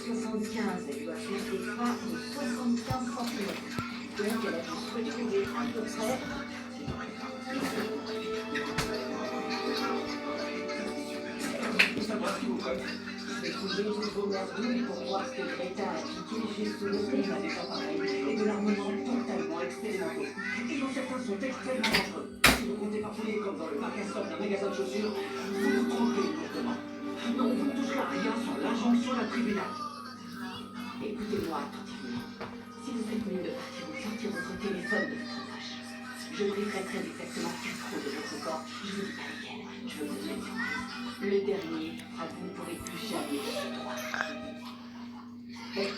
1m75, elle doit faire des pas de 75 cm. Donc elle a dû se retrouver à peu près. Je vais trouver une grenade pour voir ce que Greta a appliqué. J'ai soulevé à des appareils et de l'armement totalement expérimenté. Et dont certains sont extrêmement dangereux. Si vous comptez parfouiller comme dans le parc à stock d'un magasin de chaussures, vous vous trompez lourdement. Non, vous ne toucherez à rien sans l'injonction d'un tribunal. Écoutez-moi attentivement. Si vous êtes venu de partir ou de sortir votre téléphone de votre poche, je brieferai très exactement 4 trous de votre corps. Je vous dis pas lesquels. Je veux vous mettre surprise. Le dernier, vous ne pourrez plus jamais y droit. Mais,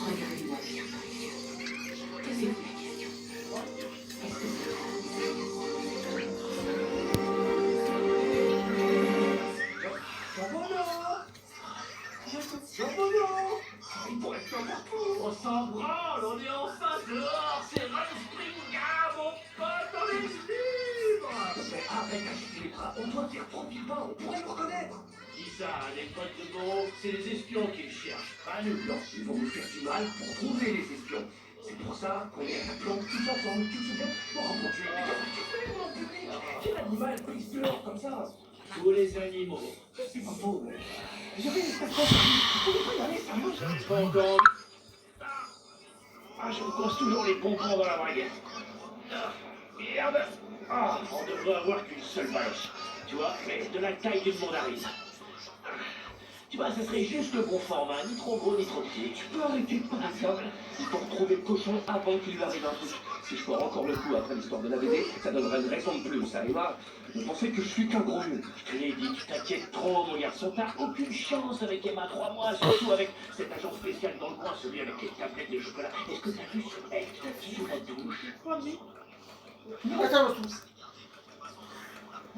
regardez-moi bien dans les yeux. Posez-vous la question. Est-ce que c'est vrai? Il pourrait être partout. On s'en branle, on est enfin dehors. C'est Springa, mon pote, on est libre. Mais arrête d'agiter les bras, on doit faire 30 000 pas, on pourrait le reconnaître. Qui ça, les potes de Goro? C'est les espions qui le cherchent, pas nous. Non, ils vont nous faire du mal pour trouver les espions. C'est pour ça qu'on est à la planque tous ensemble, tu te souviens? Pour rencontrer. Mais qu'est-ce que tu fais, mon public? Quel animal prise dehors comme ça? Tous les animaux. C'est pas faux. J'avais une station, il ne faut pas y aller, ça marche. Bonbon. Ah, je me coince toujours les bonbons dans la braguette. Ah, merde. Ah, on devrait avoir qu'une seule baloche. Tu vois, mais de la taille d'une mandarine. Tu vois, ça serait juste le bon format, ni trop gros ni trop petit. Tu peux arrêter de parler ça. Il faut retrouver le cochon avant qu'il lui arrive un truc. Si je foire encore le coup après l'histoire de la BD, ça donnerait une raison de plus, ça arrivera. Vous pensez que je suis qu'un gros nul. Je te l'ai dit, tu t'inquiètes trop, mon garçon. T'as aucune chance avec Emma 3 mois, surtout avec cet agent spécial dans le coin, celui avec les tablettes de chocolat. Est-ce que t'as vu ce mec sous la douche? Attends, tous.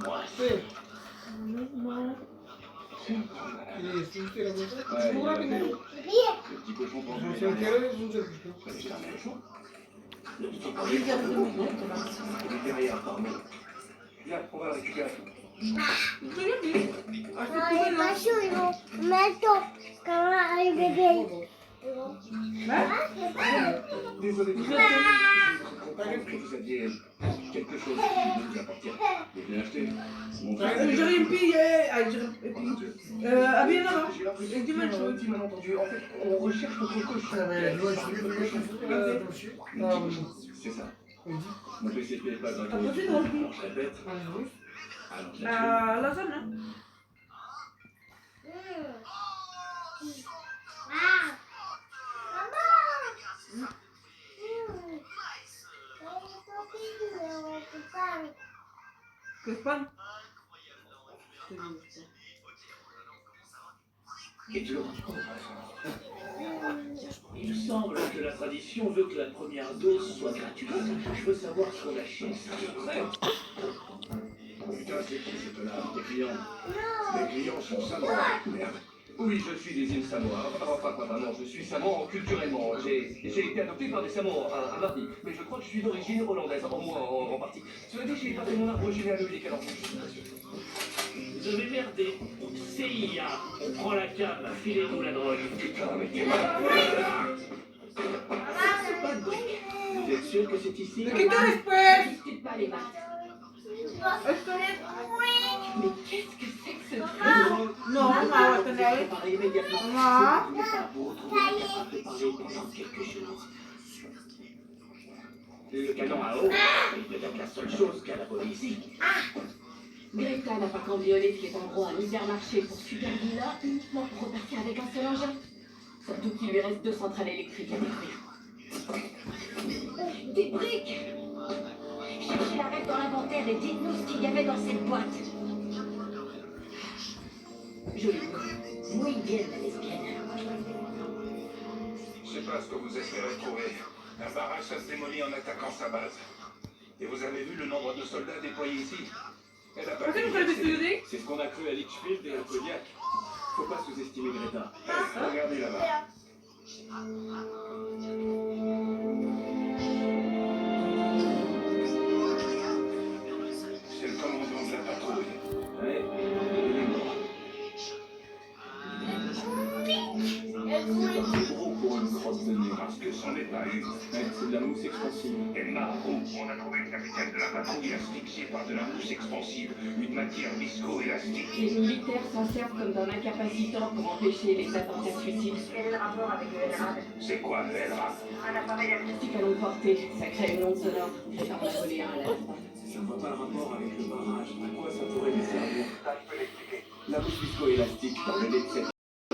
Moi, c'est... Il est expliqué la musique. Ouais, Tu vois, mais non. le petit cochon pour Je sais quel est, je ne sais plus. C'est un cochon. Le petit cochon. Il est derrière, pardon. Viens, on va le récupérer. Non, les machos, ils vont mettre comme un bébé. Désolé, vous aviez quelque chose qui nous appartient. Vous venez acheter. J'aurais une pille, habillée là-bas. Et tu m'as petit malentendu. En fait, on recherche notre cochon. C'est ça. Ne précipitez pas dans le Après, dans le alors je répète. la zone, hein. Que je parle. Et tu le Il semble que la tradition veut que la première dose soit gratuite. Je veux savoir ce qu'on achète. Putain, c'est qui ce connard? Tes clients? Les clients sont samoa. Merde. Oui, je suis des îles Samoa. Enfin, non, je suis samoan culturellement. J'ai été adopté par des Samoans un mardi. Mais je crois que je suis d'origine hollandaise, au moins en partie. Cela dit, j'ai pas fait mon arbre généalogique, alors je suis pas sûr. Vous avez merdé. CIA, on prend la cam, filez-nous la drogue. Putain, mais t'es malade. C'est pas de briques. Vous êtes sûr que c'est ici? ¿De qué te después? Discute pas les maths. Esto es... Mais qu'est-ce que c'est que ce truc? No, mamá, va a tener... Préparez immédiatement. Mamá. Vous ne pouvez pas vous retrouver incapable de parler pendant quelques jours. Le canon à eau est peut-être la seule chose qu'elle a volée ici. Greta n'a pas cambriolé ce qui est en gros un hypermarché pour super villa uniquement pour repartir avec un seul engin. Surtout qu'il lui reste 2 centrales électriques à détruire. Des briques! Cherchez la règle dans l'inventaire et dites-nous ce qu'il y avait dans cette boîte. Joli mot. Muy bien, la lesbienne. Je sais pas ce que vous espérez trouver. Un barrage, ça se démolit en attaquant sa base. Et vous avez vu le nombre de soldats déployés ici? Elle a pas ¿Por qué nunca lo estudié? C'est ce qu'on a cru à Litchfield et à Kodiak. Faut pas sous-estimer Greta. Regardez là-bas. C'est le commandant de la patrouille. Ouais, il est mort. s'en est pas eu. C'est de la mousse expansive. Et Marco, on a trouvé le capitaine de la patrouille asphyxié par de la mousse expansive, une matière visco-élastique. Les militaires s'en servent comme d'un incapacitant pour empêcher les attentats suicides. Quel est le rapport avec le LRAD? C'est quoi le LRAD? Un appareil acoustique. Acoustique à longue portée, ça crée une onde sonore. J'ai pas volé un à l'instant. Je ne vois pas le rapport avec le barrage. À quoi ça pourrait lui servir? Ça, je peux l'expliquer. La mousse visco-élastique dans le lait de cette